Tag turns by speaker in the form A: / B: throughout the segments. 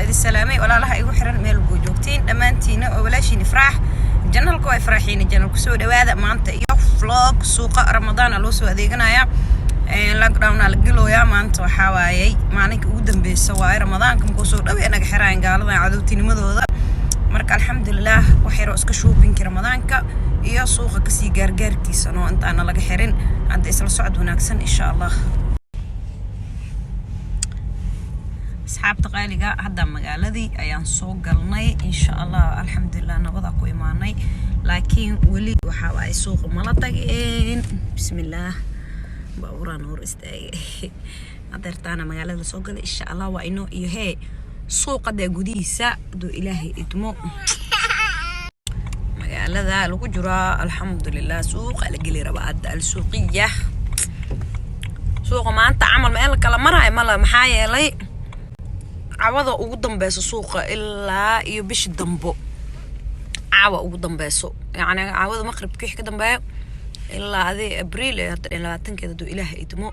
A: وإذا السلامي ولا لها يقول حرن ميل جوجوكتين دمانتينا ولا شيء نفرح جنة الكوي فرحين الجنة كسود وهذا ما أنت يفلق سوق رمضان الوسو ذيقنا يا lockdown على الجلو يا ما أنت وحواي معناك ودم بالسواي رمضان كم كسود أو أنا حرين قال ما عدوتني مذوذة مرك الحمد لله وحير اسك شوبينك رمضانك iyo suuqa ka sii gaargaarkiisa oo inta aan laga xirin hadda isla socod wanaagsan insha Allah asxaabta qaaliga hadda magaaladii ayaan soo galnay insha Allah alxamdulillah nabada ku imaanay laakiin wali waxa ay suuqa mala tageen bismillaah bawraan hor istaagay adeertaana magaalada soo galay insha Allah waa inoo iyo hey suuqa gudihiisa do ilaahay idmo magaalada lagu jiro alxamdulillah suuqa la gali rabaad al-suuqiyah suuqa maanta amal meel kala maray mala maxaa yeelay cawada ugu dambayso suuqa ilaa iyo bish dambo cawa ugu dambayso yaani cawada maqribkii ka dambeeyo ilaa abriil 20keeda do ilaahay idmo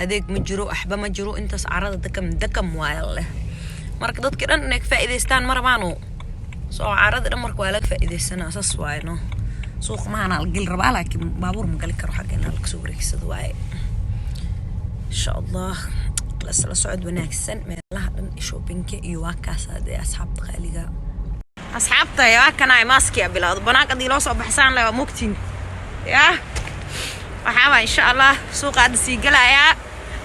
A: adeeg ma jiro axba ma jiro intaas carada dakam waayle marka dadka dhan inay faa'iideystaan marbaano soo carada dhan marka waa laga faa'iideysana asas waayno suuq ma ana gal rabaa laakiin baabuur ma gali karo xaqeena la soo wareegsado waay insha Allah la socod wanaagsan meelaha dhan shoppingka iyo waakaasada asxaabta qaaliga asxaabta yaa kana ay maski bilaado banaanka dii loo soo baxsaan la mugtiin ya waxaa insha Allah suuqaad sii galaya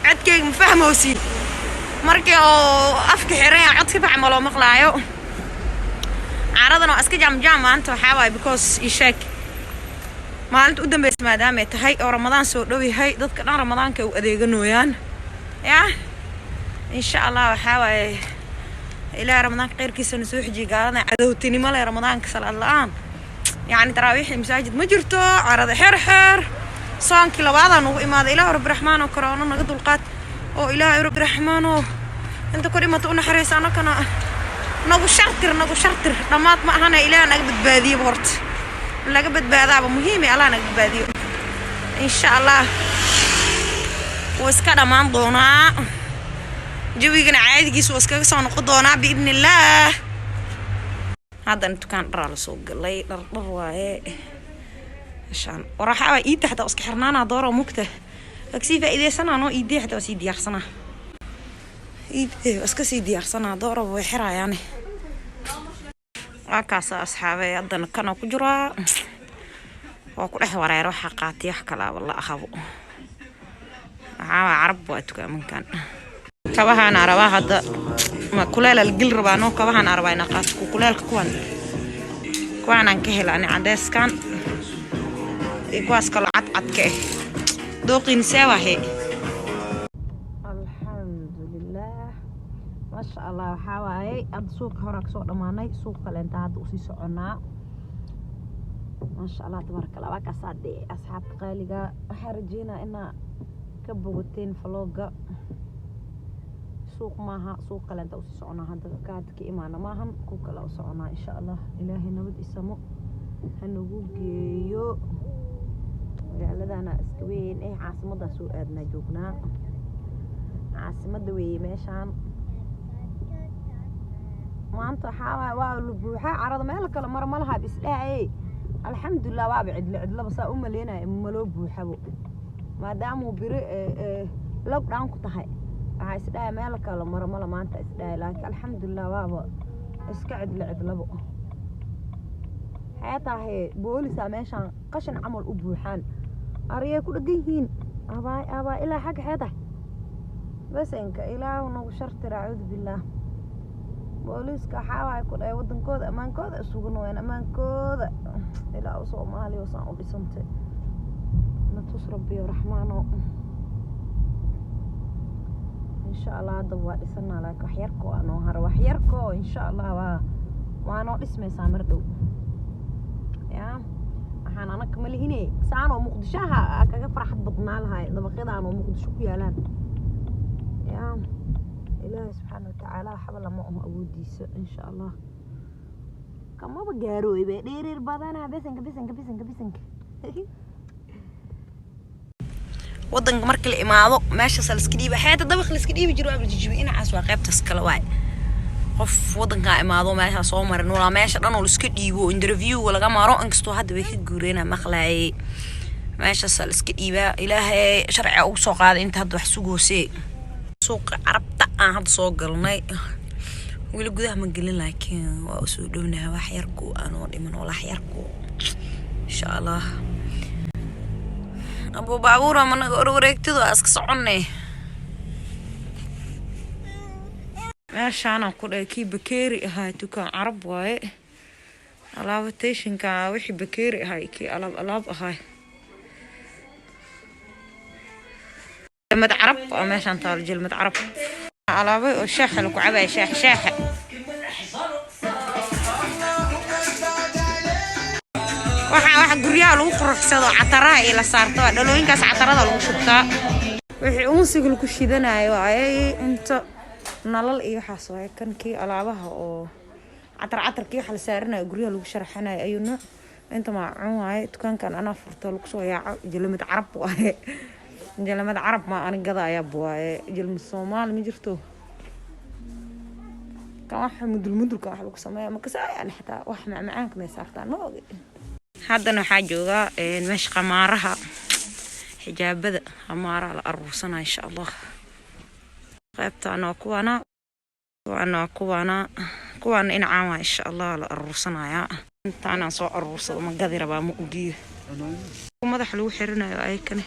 A: codkayga ma fahmoosin markii oo afka xiran codka facmalo maqlaayo عرضنا أسكت جام أنت وحاول because يشك ما أنت قدام بس ما دام تهاي أو رمضان سود لو هاي ضد كنا رمضان كأدي جنويان يا إن شاء الله وحاول إلى رمضان غير كيس نسوي حجي قالنا عدوتني ماله رمضان كسل الآن يعني تراويح المساجد مجرته عرض حر صان كلا بعضا وإما إله رب الرحمن وكرانه نقد القات أو إله رب الرحمن أنت كريمة تقولنا حريص أنا كنا نقول شرطر رمات ما هنا إلى نقبض بادي بورت نقبض بادي مهمة على نقبض بادي إن شاء الله واسكا دمان دونا جوي كنا عادي كيس واسكا سنقود دونا بإذن الله هذا انتو كان رال سوق لي رواي عشان وراح ايد حتى اسك حرنانا دوره مكته اكسيفه ايدي سنه نو ايدي حتى سيدي احسنه اسك سيدي احسنه دوره way xirayaan akaas asxaabay hadan kana ku jira oo ku dhex wareero waxa qaatay wax kala wala ahabo عرب واتكا من كان كبهان عربا هذا ما كلال الجل ربانو كبهان عربا نقاط كلال كوان عن كهل أنا عدس كان إقواس كلا عد كه دوقين سوا هي الحمد لله ما شاء الله حواي السوق هراك سوق دماني سوق كلن تهاد وسي سعنا ما شاء الله تبارك الله وكاسد أصحاب قالقة حرجينا إن كبوتين فلوجا سوق معها سوق كلن توسي سعنا هذا كاد كإيمانا معهم كوكلا وسعنا إن شاء الله إلهي نبض اسمه هنوجيو magaaladana iska weyn ee caasimada soo aadna joognaa caasimada weey meeshaan maanta waa lu buuxa carada meel kale mar malaha isdhaay alxamdulillah waa cidla bas u maleynaa malo buuxabo maadaama biri lockdown ku tahay waxa isdhaay meel kale mar mala maanta isdhaay laakiin alxamdulillah waa iska cidlabo hay'atahay booliska meeshaan qashin amal u buuxaan ariye ku dhagiin aba ila xaq xeedah bas inka ilaahu nagu sharti raa'ud billah booliska xawaay ku dhay wadankooda amaankooda isugu noqon amaankooda ilaa Soomaaliya oo saan u dhisantay natus rabbi rahmaano insha Allah dawaa dhisana la ka xirko ano har wax yarko insha Allah waa noo dhismaysaa mar dhow يا أنا كمل هنا سانو مقدشها كفرح بطنال هاي دبقيدا أنا مقدشو كيالان يا إله سبحانه وتعالى حبل ما أوديس إن شاء الله كم بجارو يبي دير بدنا بسنك ودن مركل إمامه ماشي سلسكدي بحياة الدبخ السكدي بيجروا قبل جيجي إنا عسوا قيب تسكلواي qof wadanka imaado meesha soo marin wala meesha dhan oo iska dhiibo interview laga maro inkastoo hadda way ka guureena maqlaayay meesha sal iska dhiiba ilaahay sharci ugu soo qaaday inta hadda wax sugoosay suuqa carabta aan hadda soo galnay wili gudaha ma gelin laakiin waa u soo dhownahay wax yar ku aan oo dhiman walax yar ku insha Allah abu baabuur ama wareegtido iska soconay meeshaan ku dhaykii bakeeri ahaa dukaan carab waaye alaab tashinka wixii bakeeri ahaa kii alaab ahaa جلمد عرب أو ماشي نطال جلمد عرب على بي والشاحة لكو عباية شاحة waxa guryaha lagu quruxsado cataraha ila saarto dhalooyinkaas catarada lagu shubtaa wixii unsiga lagu shidanayo ay inta nalal iyo waxaas way kankii alaabaha oo catarkii waxa la saaranayo guryaha lagu sharaxanayo ayuuna inta ma cuunay dukaankan ana furto lagu soo yaaco jilmad carab waaye جلمد عرب ما أنا قضاء يا أبوي جلمد الصومال مجرته كان واحد مدل كان واحد بقسمه ما كسر يعني حتى واحد معاك ما صار تانو هذا نحاجوها مش قمارها حجاب بدأ قمارها على الرسنا إن شاء الله غيبت أنا كوانا إنعام إن شاء الله على الرسنا يا أنت أنا صار الرسنا ما قدر بقى مؤجيه وما دحلو حرنا يا أي كنه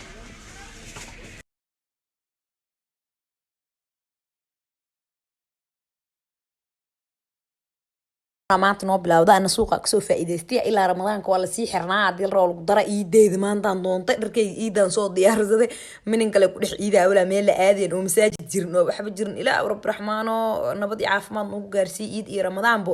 A: maanta noo bilowda ana suuqa ka soo faa'iideystay ilaa ramadaanka waa la sii xirnaa hadii roo lagu dara iideed maantaan doontay dharkay iidan soo diyaarsaday minin kale ku dhex iidaa wala meel la aadeen oo masaajid jirin oo waxba jirin ilaa rabb raxmaano nabad iyo caafimaad nagu gaarsii iid iyo ramadaanbo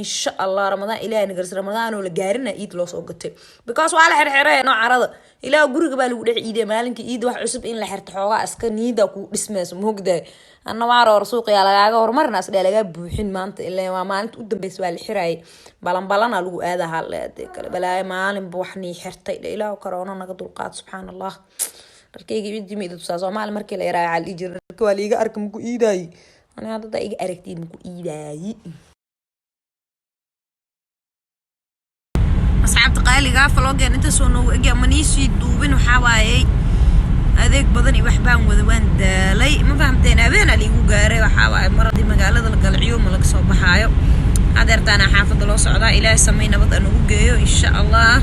A: insha Allah ramadaan ilaahay nagarsi ramadaan oo la gaarina iid loo soo gatay because waa la xirxiray noo carada ilaa guriga baa lagu dhex iiday maalinka iid wax cusub in la xirto xoogaa iska niida ku dhismayso moogday أنا ما أعرف رسوق يا لقاقة ورمرنا أصل لقاقة بوحين مانت اللي ما أنت قدام بسوال الحراي بلان لو هذا حال بلا ما أعلم بوحني حرتي إلى وكورونا نقدر القات سبحان الله ركيجي بدي ميدو تساسو ما المركي لا يراعي على الإجر كواليجا أركم كو إيداي أنا هذا دقيقة أركتين كو إيداي أصحاب تقالي قافلوا جن أنت سونو إجا منيسي دوبين وحواي هذيك بدني وحبان وذوان دالي ما فهمتين أبينا اللي هو جاري وحاوي مرضي مقالة القلعيوم ملك صباحايو هذا رتانا حافظ الله صعدا إلى سمينا بدأ نوجيه إن شاء الله